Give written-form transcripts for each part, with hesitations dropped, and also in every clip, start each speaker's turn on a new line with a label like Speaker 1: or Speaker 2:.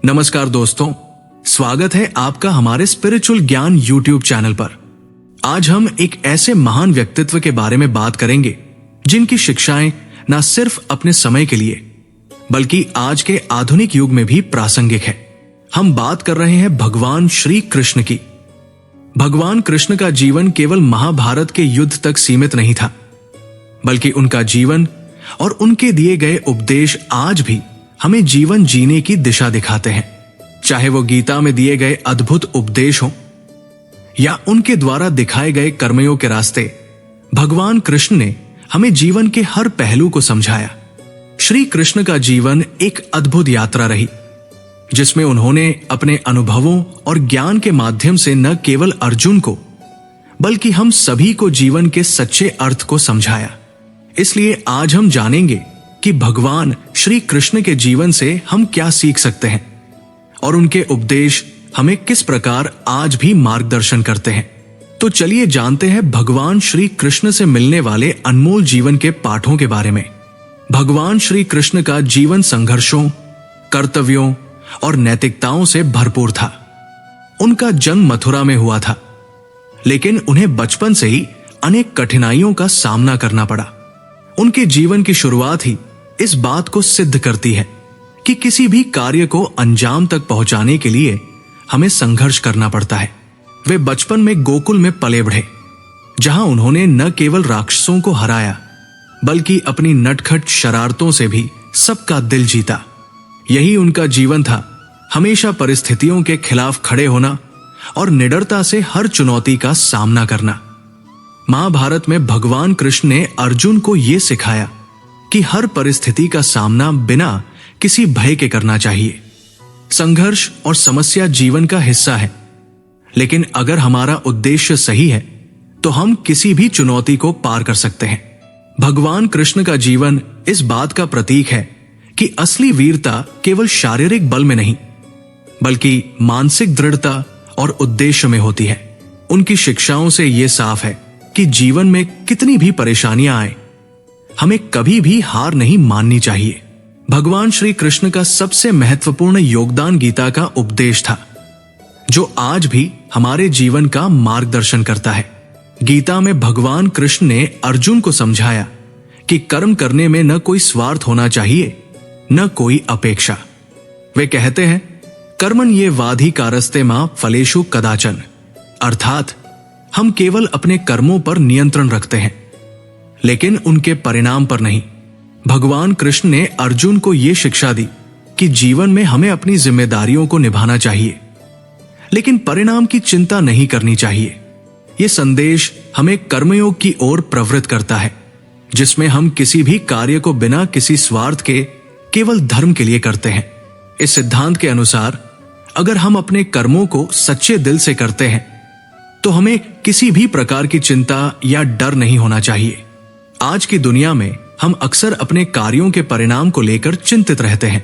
Speaker 1: नमस्कार दोस्तों, स्वागत है आपका हमारे स्पिरिचुअल ज्ञान यूट्यूब चैनल पर। आज हम एक ऐसे महान व्यक्तित्व के बारे में बात करेंगे जिनकी शिक्षाएं न सिर्फ अपने समय के लिए बल्कि आज के आधुनिक युग में भी प्रासंगिक है। हम बात कर रहे हैं भगवान श्री कृष्ण की। भगवान कृष्ण का जीवन केवल महाभारत के युद्ध तक सीमित नहीं था, बल्कि उनका जीवन और उनके दिए गए उपदेश आज भी हमें जीवन जीने की दिशा दिखाते हैं। चाहे वो गीता में दिए गए अद्भुत उपदेश हों या उनके द्वारा दिखाए गए कर्मयोग के रास्ते, भगवान कृष्ण ने हमें जीवन के हर पहलू को समझाया। श्री कृष्ण का जीवन एक अद्भुत यात्रा रही, जिसमें उन्होंने अपने अनुभवों और ज्ञान के माध्यम से न केवल अर्जुन को बल्कि हम सभी को जीवन के सच्चे अर्थ को समझाया। इसलिए आज हम जानेंगे कि भगवान श्री कृष्ण के जीवन से हम क्या सीख सकते हैं और उनके उपदेश हमें किस प्रकार आज भी मार्गदर्शन करते हैं। तो चलिए जानते हैं भगवान श्री कृष्ण से मिलने वाले अनमोल जीवन के पाठों के बारे में। भगवान श्री कृष्ण का जीवन संघर्षों, कर्तव्यों और नैतिकताओं से भरपूर था। उनका जन्म मथुरा में हुआ था, लेकिन उन्हें बचपन से ही अनेक कठिनाइयों का सामना करना पड़ा। उनके जीवन की शुरुआत ही इस बात को सिद्ध करती है कि किसी भी कार्य को अंजाम तक पहुंचाने के लिए हमें संघर्ष करना पड़ता है। वे बचपन में गोकुल में पले बढ़े, जहां उन्होंने न केवल राक्षसों को हराया बल्कि अपनी नटखट शरारतों से भी सबका दिल जीता। यही उनका जीवन था, हमेशा परिस्थितियों के खिलाफ खड़े होना और निडरता से हर चुनौती का सामना करना। महाभारत में भगवान कृष्ण ने अर्जुन को यह सिखाया कि हर परिस्थिति का सामना बिना किसी भय के करना चाहिए। संघर्ष और समस्या जीवन का हिस्सा है, लेकिन अगर हमारा उद्देश्य सही है तो हम किसी भी चुनौती को पार कर सकते हैं। भगवान कृष्ण का जीवन इस बात का प्रतीक है कि असली वीरता केवल शारीरिक बल में नहीं बल्कि मानसिक दृढ़ता और उद्देश्य में होती है। उनकी शिक्षाओं से यह साफ है कि जीवन में कितनी भी परेशानियां आए, हमें कभी भी हार नहीं माननी चाहिए। भगवान श्री कृष्ण का सबसे महत्वपूर्ण योगदान गीता का उपदेश था, जो आज भी हमारे जीवन का मार्गदर्शन करता है। गीता में भगवान कृष्ण ने अर्जुन को समझाया कि कर्म करने में न कोई स्वार्थ होना चाहिए, न कोई अपेक्षा। वे कहते हैं, कर्मण ये वाधिकारस्ते मां फलेषु कदाचन, अर्थात हम केवल अपने कर्मों पर नियंत्रण रखते हैं, लेकिन उनके परिणाम पर नहीं। भगवान कृष्ण ने अर्जुन को यह शिक्षा दी कि जीवन में हमें अपनी जिम्मेदारियों को निभाना चाहिए, लेकिन परिणाम की चिंता नहीं करनी चाहिए। यह संदेश हमें कर्मयोग की ओर प्रवृत्त करता है, जिसमें हम किसी भी कार्य को बिना किसी स्वार्थ के केवल धर्म के लिए करते हैं। इस सिद्धांत के अनुसार अगर हम अपने कर्मों को सच्चे दिल से करते हैं तो हमें किसी भी प्रकार की चिंता या डर नहीं होना चाहिए। आज की दुनिया में हम अक्सर अपने कार्यों के परिणाम को लेकर चिंतित रहते हैं,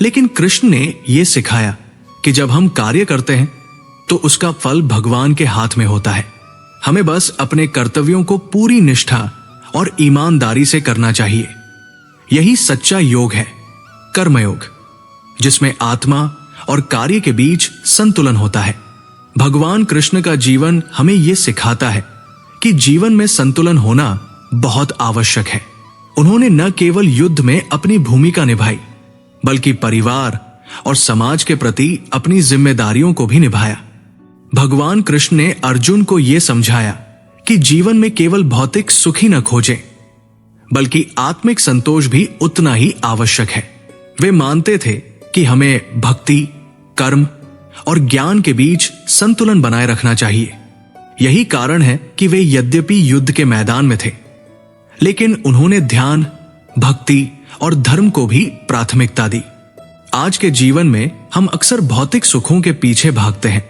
Speaker 1: लेकिन कृष्ण ने यह सिखाया कि जब हम कार्य करते हैं तो उसका फल भगवान के हाथ में होता है। हमें बस अपने कर्तव्यों को पूरी निष्ठा और ईमानदारी से करना चाहिए। यही सच्चा योग है, कर्मयोग, जिसमें आत्मा और कार्य के बीच संतुलन होता है। भगवान कृष्ण का जीवन हमें यह सिखाता है कि जीवन में संतुलन होना बहुत आवश्यक है। उन्होंने न केवल युद्ध में अपनी भूमिका निभाई, बल्कि परिवार और समाज के प्रति अपनी जिम्मेदारियों को भी निभाया। भगवान कृष्ण ने अर्जुन को यह समझाया कि जीवन में केवल भौतिक सुख ही न खोजें, बल्कि आत्मिक संतोष भी उतना ही आवश्यक है। वे मानते थे कि हमें भक्ति, कर्म और ज्ञान के बीच संतुलन बनाए रखना चाहिए। यही कारण है कि वे यद्यपि युद्ध के मैदान में थे, लेकिन उन्होंने ध्यान, भक्ति और धर्म को भी प्राथमिकता दी। आज के जीवन में हम अक्सर भौतिक सुखों के पीछे भागते हैं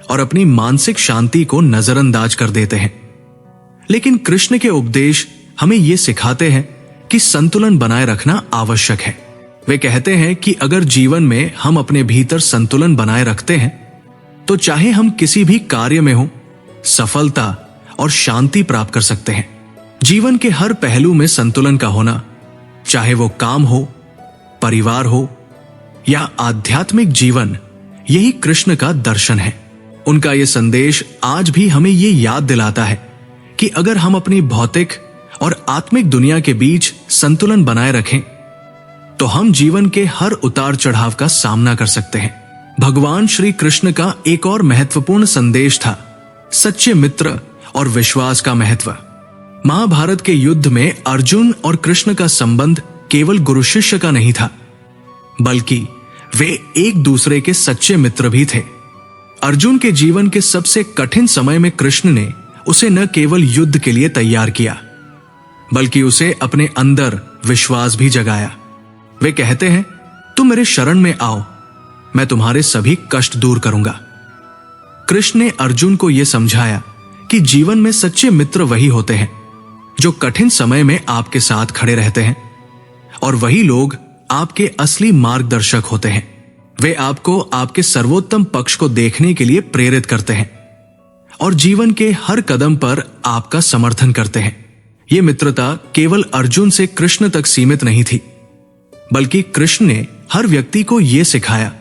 Speaker 1: और अपनी मानसिक शांति को नजरअंदाज कर देते हैं, लेकिन कृष्ण के उपदेश हमें यह सिखाते हैं कि संतुलन बनाए रखना आवश्यक है। वे कहते हैं कि अगर जीवन में हम अपने भीतर संतुलन बनाए रखते हैं तो चाहे हम किसी भी कार्य में हो, सफलता और शांति प्राप्त कर सकते हैं। जीवन के हर पहलू में संतुलन का होना, चाहे वो काम हो, परिवार हो या आध्यात्मिक जीवन, यही कृष्ण का दर्शन है। उनका यह संदेश आज भी हमें ये याद दिलाता है कि अगर हम अपनी भौतिक और आत्मिक दुनिया के बीच संतुलन बनाए रखें तो हम जीवन के हर उतार चढ़ाव का सामना कर सकते हैं। भगवान श्री कृष्ण का एक और महत्वपूर्ण संदेश था सच्चे मित्र और विश्वास का महत्व। महाभारत के युद्ध में अर्जुन और कृष्ण का संबंध केवल गुरु शिष्य का नहीं था, बल्कि वे एक दूसरे के सच्चे मित्र भी थे। अर्जुन के जीवन के सबसे कठिन समय में कृष्ण ने उसे न केवल युद्ध के लिए तैयार किया, बल्कि उसे अपने अंदर विश्वास भी जगाया। वे कहते हैं, तुम मेरे शरण में आओ, मैं तुम्हारे सभी कष्ट दूर करूंगा। कृष्ण ने अर्जुन को यह समझाया कि जीवन में सच्चे मित्र वही होते हैं जो कठिन समय में आपके साथ खड़े रहते हैं, और वही लोग आपके असली मार्गदर्शक होते हैं। वे आपको आपके सर्वोत्तम पक्ष को देखने के लिए प्रेरित करते हैं और जीवन के हर कदम पर आपका समर्थन करते हैं। यह मित्रता केवल अर्जुन से कृष्ण तक सीमित नहीं थी, बल्कि कृष्ण ने हर व्यक्ति को यह सिखाया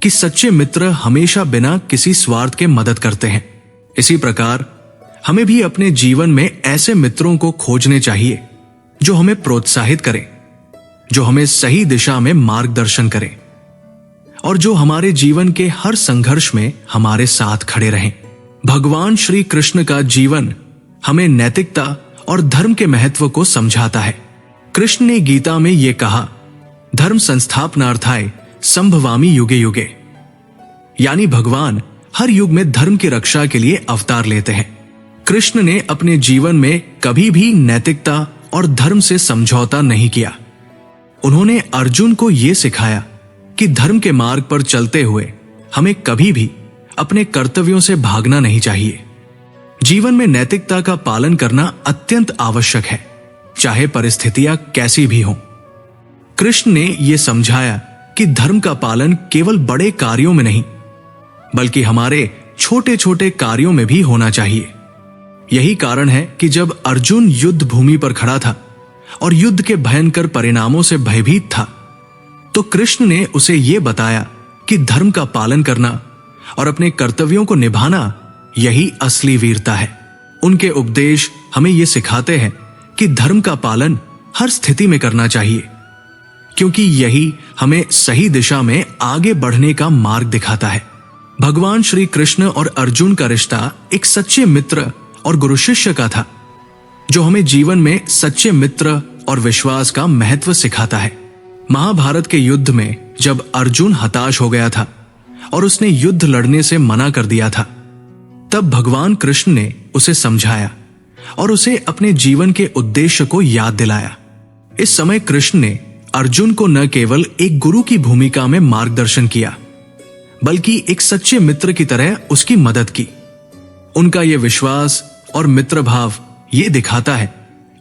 Speaker 1: कि सच्चे मित्र हमेशा बिना किसी स्वार्थ के मदद करते हैं। इसी प्रकार हमें भी अपने जीवन में ऐसे मित्रों को खोजने चाहिए जो हमें प्रोत्साहित करें, जो हमें सही दिशा में मार्गदर्शन करें और जो हमारे जीवन के हर संघर्ष में हमारे साथ खड़े रहें। भगवान श्री कृष्ण का जीवन हमें नैतिकता और धर्म के महत्व को समझाता है। कृष्ण ने गीता में यह कहा, धर्म संस्थापनार्थाय संभवामि युगे युगे, यानी भगवान हर युग में धर्म की रक्षा के लिए अवतार लेते हैं। कृष्ण ने अपने जीवन में कभी भी नैतिकता और धर्म से समझौता नहीं किया। उन्होंने अर्जुन को यह सिखाया कि धर्म के मार्ग पर चलते हुए हमें कभी भी अपने कर्तव्यों से भागना नहीं चाहिए। जीवन में नैतिकता का पालन करना अत्यंत आवश्यक है, चाहे परिस्थितियां कैसी भी हों। कृष्ण ने यह समझाया कि धर्म का पालन केवल बड़े कार्यों में नहीं, बल्कि हमारे छोटे छोटे कार्यों में भी होना चाहिए। यही कारण है कि जब अर्जुन युद्ध भूमि पर खड़ा था और युद्ध के भयंकर परिणामों से भयभीत था, तो कृष्ण ने उसे यह बताया कि धर्म का पालन करना और अपने कर्तव्यों को निभाना यही असली वीरता है। उनके उपदेश हमें यह सिखाते हैं कि धर्म का पालन हर स्थिति में करना चाहिए, क्योंकि यही हमें सही दिशा में आगे बढ़ने का मार्ग दिखाता है। भगवान श्री कृष्ण और अर्जुन का रिश्ता एक सच्चे मित्र और गुरु शिष्य का था, जो हमें जीवन में सच्चे मित्र और विश्वास का महत्व सिखाता है। महाभारत के युद्ध में जब अर्जुन हताश हो गया था और उसने युद्ध लड़ने से मना कर दिया था, तब भगवान कृष्ण ने उसे समझाया और उसे अपने जीवन के उद्देश्य को याद दिलाया। इस समय कृष्ण ने अर्जुन को न केवल एक गुरु की भूमिका में मार्गदर्शन किया, बल्कि एक सच्चे मित्र की तरह उसकी मदद की। उनका यह विश्वास और मित्र भाव ये दिखाता है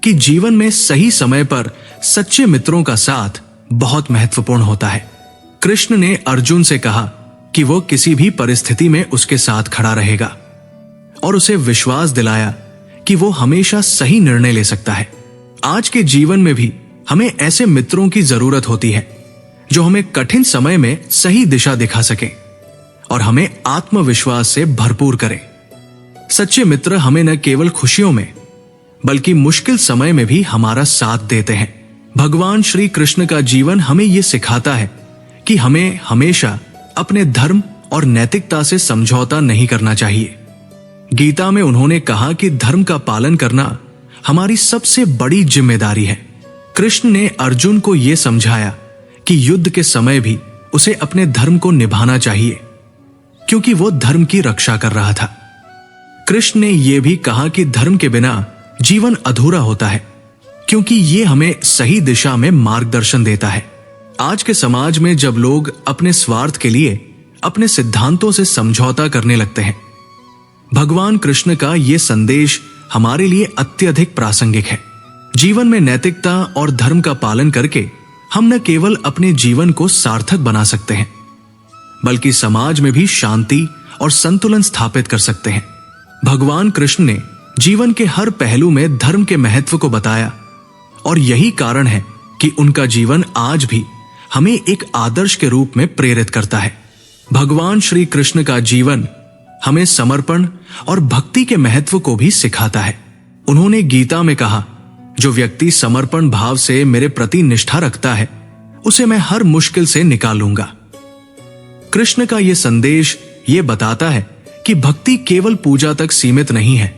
Speaker 1: कि जीवन में सही समय पर सच्चे मित्रों का साथ बहुत महत्वपूर्ण होता है। कृष्ण ने अर्जुन से कहा कि वो किसी भी परिस्थिति में उसके साथ खड़ा रहेगा और उसे विश्वास दिलाया कि वो हमेशा सही निर्णय ले सकता है। आज के जीवन में भी हमें ऐसे मित्रों की जरूरत होती है जो हमें कठिन समय में सही दिशा दिखा सके और हमें आत्मविश्वास से भरपूर करें। सच्चे मित्र हमें न केवल खुशियों में बल्कि मुश्किल समय में भी हमारा साथ देते हैं। भगवान श्री कृष्ण का जीवन हमें यह सिखाता है कि हमें हमेशा अपने धर्म और नैतिकता से समझौता नहीं करना चाहिए। गीता में उन्होंने कहा कि धर्म का पालन करना हमारी सबसे बड़ी जिम्मेदारी है। कृष्ण ने अर्जुन को यह समझाया कि युद्ध के समय भी उसे अपने धर्म को निभाना चाहिए, क्योंकि वो धर्म की रक्षा कर रहा था। कृष्ण ने यह भी कहा कि धर्म के बिना जीवन अधूरा होता है, क्योंकि ये हमें सही दिशा में मार्गदर्शन देता है। आज के समाज में जब लोग अपने स्वार्थ के लिए अपने सिद्धांतों से समझौता करने लगते हैं, भगवान कृष्ण का यह संदेश हमारे लिए अत्यधिक प्रासंगिक है। जीवन में नैतिकता और धर्म का पालन करके हम न केवल अपने जीवन को सार्थक बना सकते हैं, बल्कि समाज में भी शांति और संतुलन स्थापित कर सकते हैं। भगवान कृष्ण ने जीवन के हर पहलू में धर्म के महत्व को बताया और यही कारण है कि उनका जीवन आज भी हमें एक आदर्श के रूप में प्रेरित करता है। भगवान श्री कृष्ण का जीवन हमें समर्पण और भक्ति के महत्व को भी सिखाता है। उन्होंने गीता में कहा, जो व्यक्ति समर्पण भाव से मेरे प्रति निष्ठा रखता है उसे मैं हर मुश्किल से निकालूंगा। कृष्ण का यह संदेश ये बताता है कि भक्ति केवल पूजा तक सीमित नहीं है,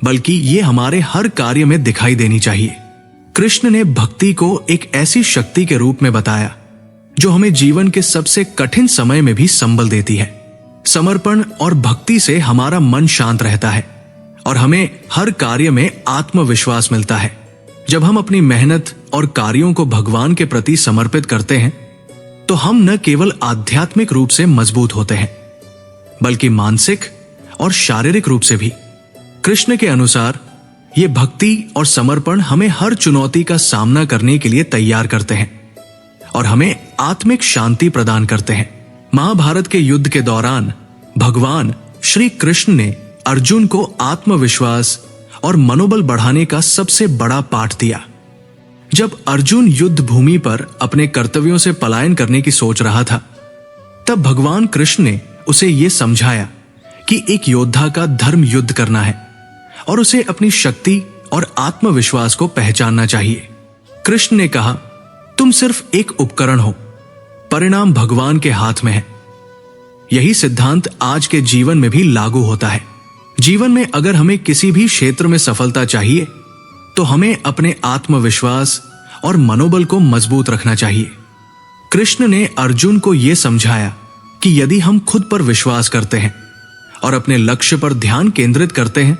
Speaker 1: बल्कि ये हमारे हर कार्य में दिखाई देनी चाहिए। कृष्ण ने भक्ति को एक ऐसी शक्ति के रूप में बताया जो हमें जीवन के सबसे कठिन समय में भी संबल देती है। समर्पण और भक्ति से हमारा मन शांत रहता है और हमें हर कार्य में आत्मविश्वास मिलता है। जब हम अपनी मेहनत और कार्यों को भगवान के प्रति समर्पित करते हैं तो हम न केवल आध्यात्मिक रूप से मजबूत होते हैं, बल्कि मानसिक और शारीरिक रूप से भी। कृष्ण के अनुसार ये भक्ति और समर्पण हमें हर चुनौती का सामना करने के लिए तैयार करते हैं और हमें आत्मिक शांति प्रदान करते हैं। महाभारत के युद्ध के दौरान भगवान श्री कृष्ण ने अर्जुन को आत्मविश्वास और मनोबल बढ़ाने का सबसे बड़ा पाठ दिया। जब अर्जुन युद्ध भूमि पर अपने कर्तव्यों से पलायन करने की सोच रहा था, तब भगवान कृष्ण ने उसे यह समझाया कि एक योद्धा का धर्म युद्ध करना है और उसे अपनी शक्ति और आत्मविश्वास को पहचानना चाहिए। कृष्ण ने कहा, तुम सिर्फ एक उपकरण हो, परिणाम भगवान के हाथ में है। यही सिद्धांत आज के जीवन में भी लागू होता है। जीवन में अगर हमें किसी भी क्षेत्र में सफलता चाहिए तो हमें अपने आत्मविश्वास और मनोबल को मजबूत रखना चाहिए। कृष्ण ने अर्जुन को यह समझाया कि यदि हम खुद पर विश्वास करते हैं और अपने लक्ष्य पर ध्यान केंद्रित करते हैं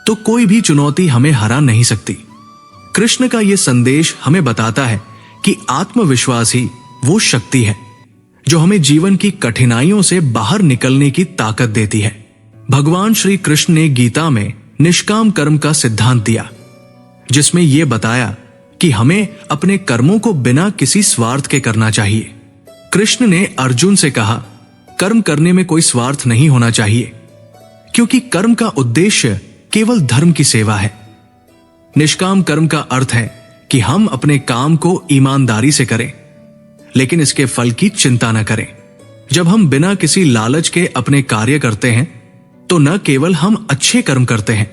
Speaker 1: तो कोई भी चुनौती हमें हरा नहीं सकती। कृष्ण का यह संदेश हमें बताता है कि आत्मविश्वास ही वो शक्ति है जो हमें जीवन की कठिनाइयों से बाहर निकलने की ताकत देती है। भगवान श्री कृष्ण ने गीता में निष्काम कर्म का सिद्धांत दिया, जिसमें यह बताया कि हमें अपने कर्मों को बिना किसी स्वार्थ के करना चाहिए। कृष्ण ने अर्जुन से कहा, कर्म करने में कोई स्वार्थ नहीं होना चाहिए, क्योंकि कर्म का उद्देश्य केवल धर्म की सेवा है। निष्काम कर्म का अर्थ है कि हम अपने काम को ईमानदारी से करें, लेकिन इसके फल की चिंता न करें। जब हम बिना किसी लालच के अपने कार्य करते हैं तो न केवल हम अच्छे कर्म करते हैं,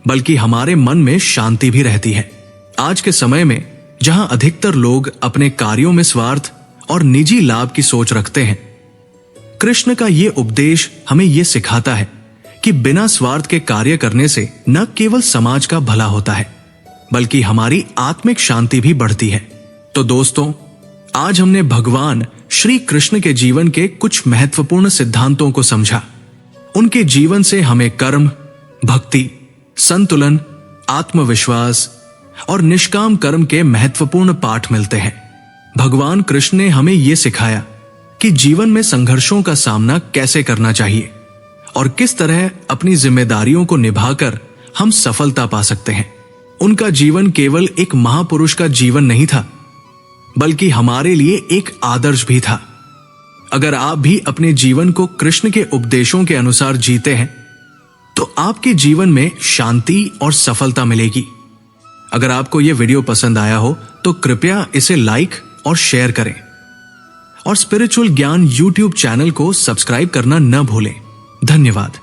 Speaker 1: बल्कि हमारे मन में शांति भी रहती है। आज के समय में जहां अधिकतर लोग अपने कार्यों में स्वार्थ और निजी लाभ की सोच रखते हैं, कृष्ण का यह उपदेश हमें यह सिखाता है कि बिना स्वार्थ के कार्य करने से न केवल समाज का भला होता है, बल्कि हमारी आत्मिक शांति भी बढ़ती है। तो दोस्तों, आज हमने भगवान श्री कृष्ण के जीवन के कुछ महत्वपूर्ण सिद्धांतों को समझा। उनके जीवन से हमें कर्म, भक्ति, संतुलन, आत्मविश्वास और निष्काम कर्म के महत्वपूर्ण पाठ मिलते हैं। भगवान कृष्ण ने हमें यह सिखाया कि जीवन में संघर्षों का सामना कैसे करना चाहिए और किस तरह अपनी जिम्मेदारियों को निभाकर हम सफलता पा सकते हैं। उनका जीवन केवल एक महापुरुष का जीवन नहीं था, बल्कि हमारे लिए एक आदर्श भी था। अगर आप भी अपने जीवन को कृष्ण के उपदेशों के अनुसार जीते हैं तो आपके जीवन में शांति और सफलता मिलेगी। अगर आपको यह वीडियो पसंद आया हो तो कृपया इसे लाइक और शेयर करें और स्पिरिचुअल ज्ञान यूट्यूब चैनल को सब्सक्राइब करना न भूलें। धन्यवाद।